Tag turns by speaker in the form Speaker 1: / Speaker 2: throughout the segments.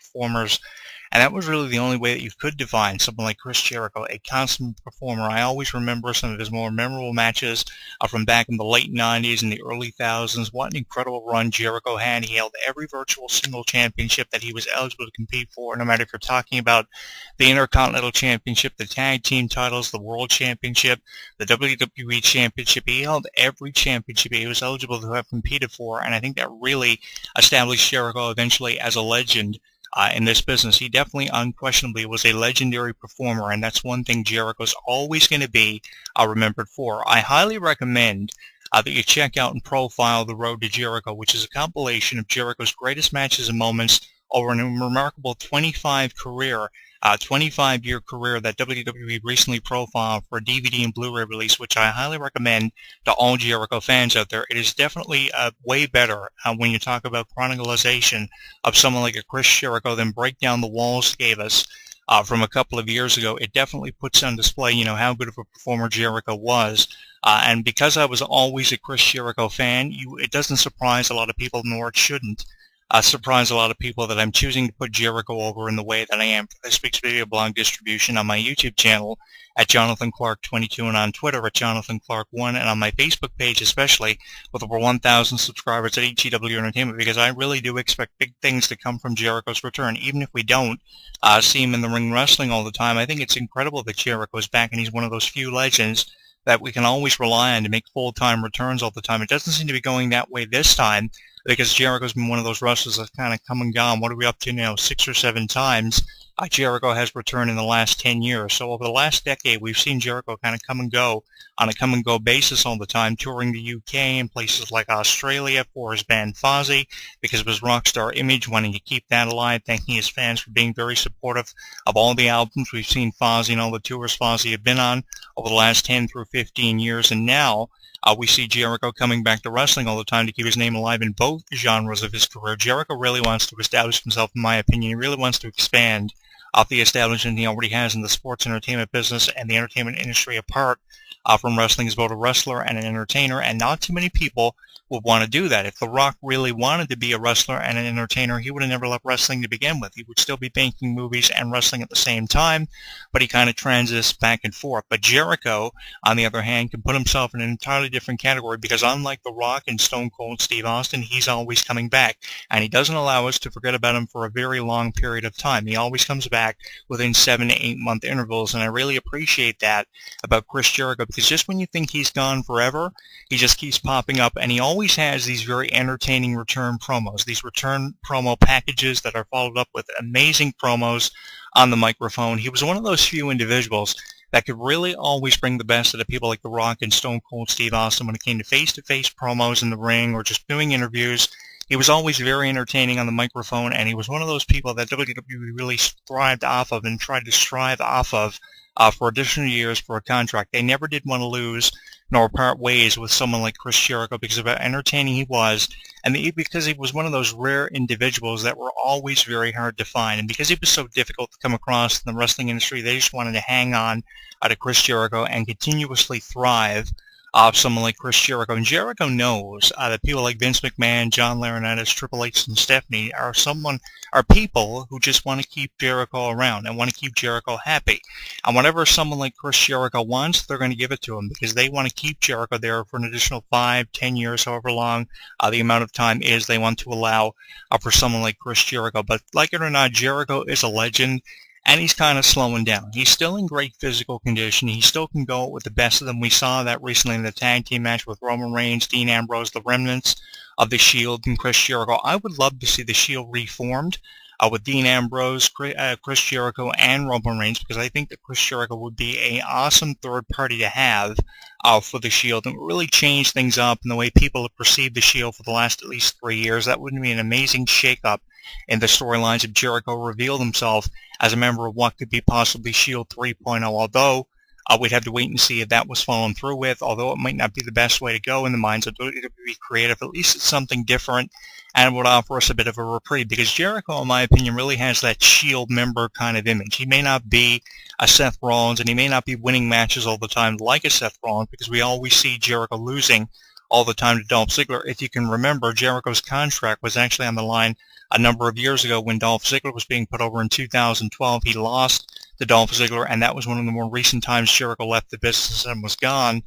Speaker 1: performers. And that was really the only way that you could define someone like Chris Jericho, a consummate performer. I always remember some of his more memorable matches from back in the late 90s and the early 2000s. What an incredible run Jericho had. He held every virtual single championship that he was eligible to compete for, no matter if you're talking about the Intercontinental Championship, the Tag Team titles, the World Championship, the WWE Championship. He held every championship he was eligible to have competed for, and I think that really established Jericho eventually as a legend in this business. He definitely, unquestionably, was a legendary performer, and that's one thing Jericho's always going to be remembered for. I highly recommend that you check out and profile The Road to Jericho, which is a compilation of Jericho's greatest matches and moments over a remarkable 25-year career that WWE recently profiled for a DVD and Blu-ray release, which I highly recommend to all Jericho fans out there. It is definitely way better when you talk about chronicalization of someone like a Chris Jericho than Break Down the Walls gave us from a couple of years ago. It definitely puts on display, how good of a performer Jericho was. And because I was always a Chris Jericho fan, it doesn't surprise a lot of people, nor it shouldn't surprise a lot of people, that I'm choosing to put Jericho over in the way that I am for this week's video blog distribution on my YouTube channel at Jonathan Clarke 22 and on Twitter at Jonathan Clarke 1 and on my Facebook page especially with over 1,000 subscribers at HEW Entertainment, because I really do expect big things to come from Jericho's return. Even if we don't see him in the ring wrestling all the time, I think it's incredible that Jericho is back, and he's one of those few legends that we can always rely on to make full-time returns all the time. It doesn't seem to be going that way this time, because Jericho's been one of those wrestlers that's kind of come and gone. What are we up to now? 6 or 7 times Jericho has returned in the last 10 years. So over the last decade, we've seen Jericho kind of come and go on a come-and-go basis all the time, touring the UK and places like Australia for his band Fozzy because of his rock star image, wanting to keep that alive, thanking his fans for being very supportive of all the albums we've seen Fozzy and all the tours Fozzy have been on over the last 10 through 15 years. And now we see Jericho coming back to wrestling all the time to keep his name alive in both genres of his career. Jericho really wants to establish himself, in my opinion. He really wants to expand off the establishment he already has in the sports entertainment business and the entertainment industry apart from wrestling as both a wrestler and an entertainer, and not too many people would want to do that. If The Rock really wanted to be a wrestler and an entertainer, he would have never left wrestling to begin with. He would still be making movies and wrestling at the same time, but he kind of transits back and forth. But Jericho, on the other hand, can put himself in an entirely different category, because unlike The Rock and Stone Cold Steve Austin, he's always coming back, and he doesn't allow us to forget about him for a very long period of time. He always comes back within 7 to 8 month intervals, and I really appreciate that about Chris Jericho, because just when you think he's gone forever, he just keeps popping up, and he always has these very entertaining return promos, these return promo packages that are followed up with amazing promos on the microphone. He was one of those few individuals that could really always bring the best out of people like The Rock and Stone Cold Steve Austin when it came to face-to-face promos in the ring or just doing interviews. He was always very entertaining on the microphone, and he was one of those people that WWE really thrived off of and tried to strive off of for additional years for a contract. They never did want to lose nor part ways with someone like Chris Jericho because of how entertaining he was, and because he was one of those rare individuals that were always very hard to find. And because he was so difficult to come across in the wrestling industry, they just wanted to hang on to Chris Jericho and continuously thrive off someone like Chris Jericho. And Jericho knows that people like Vince McMahon, John Laurinaitis, Triple H, and Stephanie are people who just want to keep Jericho around and want to keep Jericho happy. And whatever someone like Chris Jericho wants, they're going to give it to him, because they want to keep Jericho there for an additional 5, 10 years, however long the amount of time is they want to allow for someone like Chris Jericho. But like it or not, Jericho is a legend, and he's kind of slowing down. He's still in great physical condition. He still can go with the best of them. We saw that recently in the tag team match with Roman Reigns, Dean Ambrose, the remnants of the Shield, and Chris Jericho. I would love to see the Shield reformed with Dean Ambrose, Chris Jericho, and Roman Reigns, because I think that Chris Jericho would be an awesome third party to have for the Shield, and it would really change things up in the way people have perceived the Shield for the last at least 3 years. That would be an amazing shakeup in the storylines if Jericho revealed himself as a member of what could be possibly Shield 3.0, although we'd have to wait and see if that was followed through with. Although it might not be the best way to go in the minds of WWE creative, at least it's something different and would offer us a bit of a reprieve, because Jericho, in my opinion, really has that Shield member kind of image. He may not be a Seth Rollins, and he may not be winning matches all the time like a Seth Rollins, because we always see Jericho losing all the time to Dolph Ziggler. If you can remember, Jericho's contract was actually on the line a number of years ago when Dolph Ziggler was being put over in 2012. He lost to Dolph Ziggler, and that was one of the more recent times Jericho left the business and was gone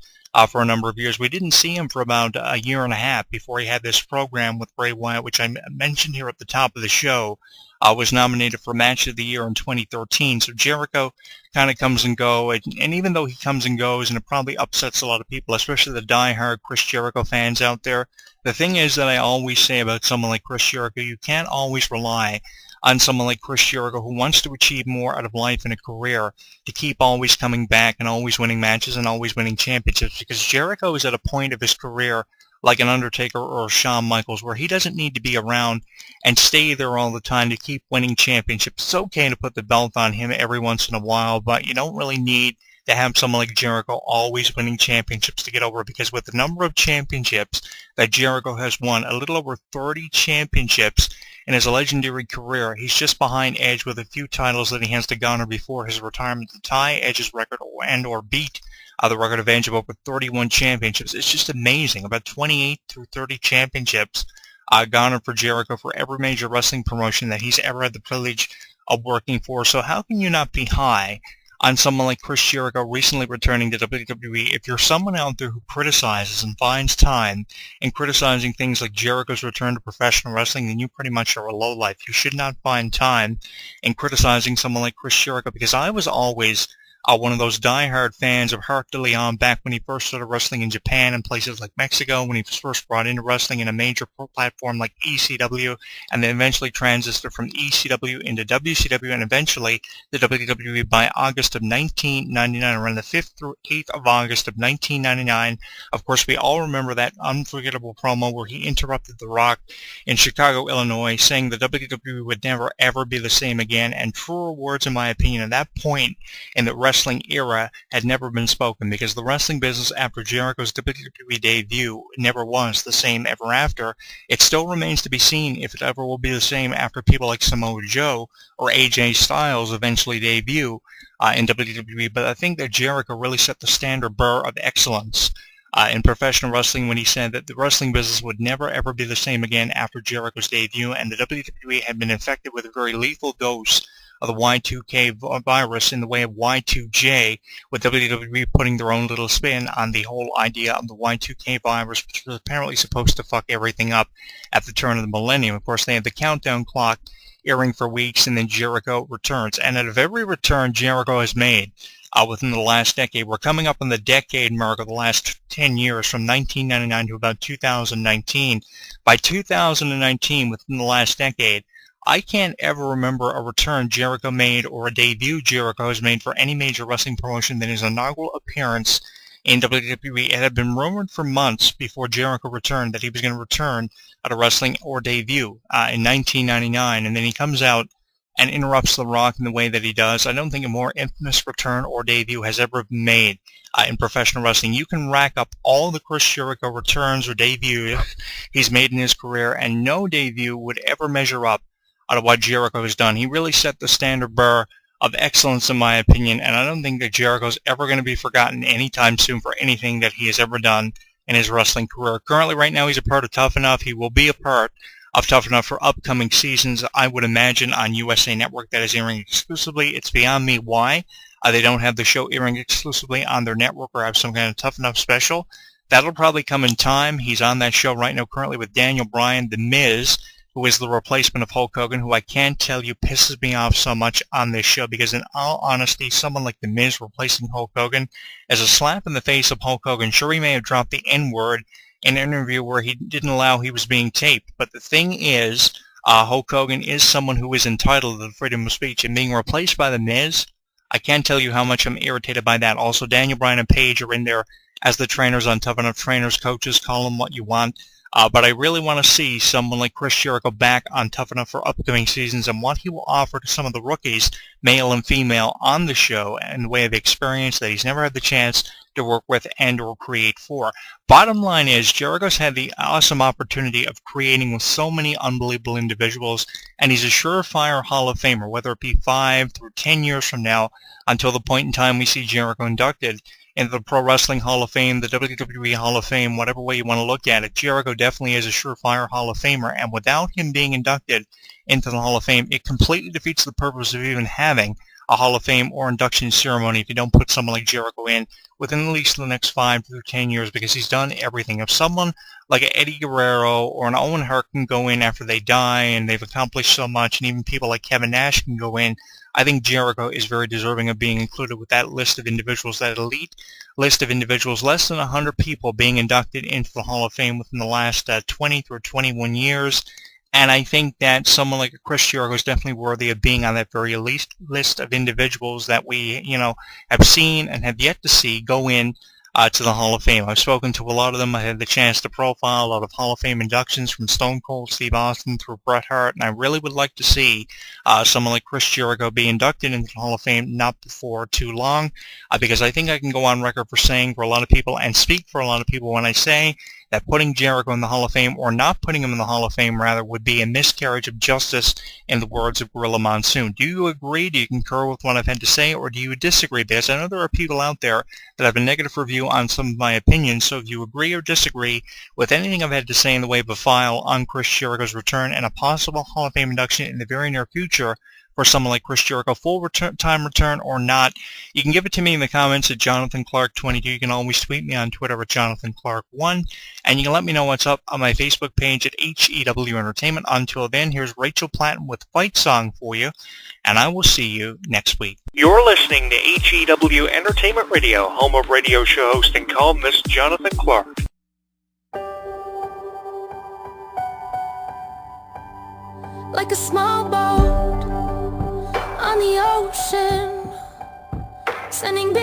Speaker 1: for a number of years. We didn't see him for about a year and a half before he had this program with Bray Wyatt, which I mentioned here at the top of the show, was nominated for Match of the Year in 2013. So Jericho kind of comes and goes, and even though he comes and goes, and it probably upsets a lot of people, especially the diehard Chris Jericho fans out there, the thing is that I always say about someone like Chris Jericho, you can't always rely on someone like Chris Jericho who wants to achieve more out of life and a career to keep always coming back and always winning matches and always winning championships, because Jericho is at a point of his career like an Undertaker or a Shawn Michaels where he doesn't need to be around and stay there all the time to keep winning championships. It's okay to put the belt on him every once in a while, but you don't really need to have someone like Jericho always winning championships to get over, because with the number of championships that Jericho has won, a little over 30 championships in his legendary career, he's just behind Edge with a few titles that he has to garner before his retirement to tie Edge's record or beat the record of Edge of over 31 championships. It's just amazing. About 28 through 30 championships garnered for Jericho for every major wrestling promotion that he's ever had the privilege of working for. So how can you not be high on someone like Chris Jericho recently returning to WWE? If you're someone out there who criticizes and finds time in criticizing things like Jericho's return to professional wrestling, then you pretty much are a lowlife. You should not find time in criticizing someone like Chris Jericho, because I was always one of those diehard fans of Hart de Leon back when he first started wrestling in Japan and places like Mexico, when he was first brought into wrestling in a major platform like ECW, and then eventually transited from ECW into WCW and eventually the WWE by August of 1999, around the 5th through 8th of August of 1999. Of course, we all remember that unforgettable promo where he interrupted The Rock in Chicago, Illinois, saying the WWE would never ever be the same again, and truer words, in my opinion, at that point in the wrestling era had never been spoken, because the wrestling business after Jericho's WWE debut never was the same ever after. It still remains to be seen if it ever will be the same after people like Samoa Joe or AJ Styles eventually debut in WWE. But I think that Jericho really set the standard bearer of excellence in professional wrestling when he said that the wrestling business would never ever be the same again after Jericho's debut, and the WWE had been infected with a very lethal dose of the Y2K virus in the way of Y2J, with WWE putting their own little spin on the whole idea of the Y2K virus, which was apparently supposed to fuck everything up at the turn of the millennium. Of course, they had the countdown clock airing for weeks, and then Jericho returns. And out of every return Jericho has made within the last decade, we're coming up on the decade mark of the last 10 years, from 1999 to about 2019. By 2019, within the last decade, I can't ever remember a return Jericho made or a debut Jericho has made for any major wrestling promotion than his inaugural appearance in WWE. It had been rumored for months before Jericho returned that he was going to return at a wrestling or debut in 1999, and then he comes out and interrupts The Rock in the way that he does. I don't think a more infamous return or debut has ever been made in professional wrestling. You can rack up all the Chris Jericho returns or debuts he's made in his career, and no debut would ever measure up out of what Jericho has done. He really set the standard bearer of excellence, in my opinion, and I don't think that Jericho's ever going to be forgotten anytime soon for anything that he has ever done in his wrestling career. Currently, right now, he's a part of Tough Enough. He will be a part of Tough Enough for upcoming seasons, I would imagine, on USA Network. That is airing exclusively. It's beyond me why they don't have the show airing exclusively on their network or have some kind of Tough Enough special. That'll probably come in time. He's on that show right now currently with Daniel Bryan, The Miz, who is the replacement of Hulk Hogan, who I can't tell you pisses me off so much on this show, because in all honesty, someone like The Miz replacing Hulk Hogan is a slap in the face of Hulk Hogan. Sure, he may have dropped the N-word in an interview where he didn't allow he was being taped, but the thing is, Hulk Hogan is someone who is entitled to the freedom of speech, and being replaced by The Miz, I can't tell you how much I'm irritated by that. Also, Daniel Bryan and Paige are in there as the trainers on Tough Enough. Trainers, coaches, call them what you want. But I really want to see someone like Chris Jericho back on Tough Enough for upcoming seasons, and what he will offer to some of the rookies, male and female, on the show in the way of experience that he's never had the chance to work with and or create for. Bottom line is, Jericho's had the awesome opportunity of creating with so many unbelievable individuals, and he's a surefire Hall of Famer, whether it be 5 through 10 years from now, until the point in time we see Jericho inducted into the Pro Wrestling Hall of Fame, the WWE Hall of Fame, whatever way you want to look at it. Jericho definitely is a surefire Hall of Famer, and without him being inducted into the Hall of Fame, it completely defeats the purpose of even having a Hall of Fame or induction ceremony if you don't put someone like Jericho in within at least the next 5 to 10 years, because he's done everything. If someone like an Eddie Guerrero or an Owen Hart can go in after they die and they've accomplished so much, and even people like Kevin Nash can go in, I think Jericho is very deserving of being included with that list of individuals, that elite list of individuals, less than 100 people being inducted into the Hall of Fame within the last 20 or 21 years. And I think that someone like Chris Jericho is definitely worthy of being on that very elite list of individuals that we, have seen and have yet to see go in to the Hall of Fame. I've spoken to a lot of them. I had the chance to profile a lot of Hall of Fame inductions from Stone Cold Steve Austin through Bret Hart, and I really would like to see someone like Chris Jericho be inducted into the Hall of Fame not before too long, because I think I can go on record for saying for a lot of people and speak for a lot of people when I say that putting Jericho in the Hall of Fame, or not putting him in the Hall of Fame rather, would be a miscarriage of justice, in the words of Gorilla Monsoon. Do you agree? Do you concur with what I've had to say, or do you disagree? Because I know there are people out there that have a negative review on some of my opinions, so if you agree or disagree with anything I've had to say in the way of a file on Chris Jericho's return and a possible Hall of Fame induction in the very near future for someone like Chris Jericho, time return or not, you can give it to me in the comments at Jonathan Clarke 22. You can always tweet me on Twitter at Jonathan Clarke 1, and you can let me know what's up on my Facebook page at HEW Entertainment. Until then, here's Rachel Platten with Fight Song for you, and I will see you next week. You're listening to HEW Entertainment Radio, home of radio show host and columnist Jonathan Clarke.
Speaker 2: Like a small boat on the ocean, sending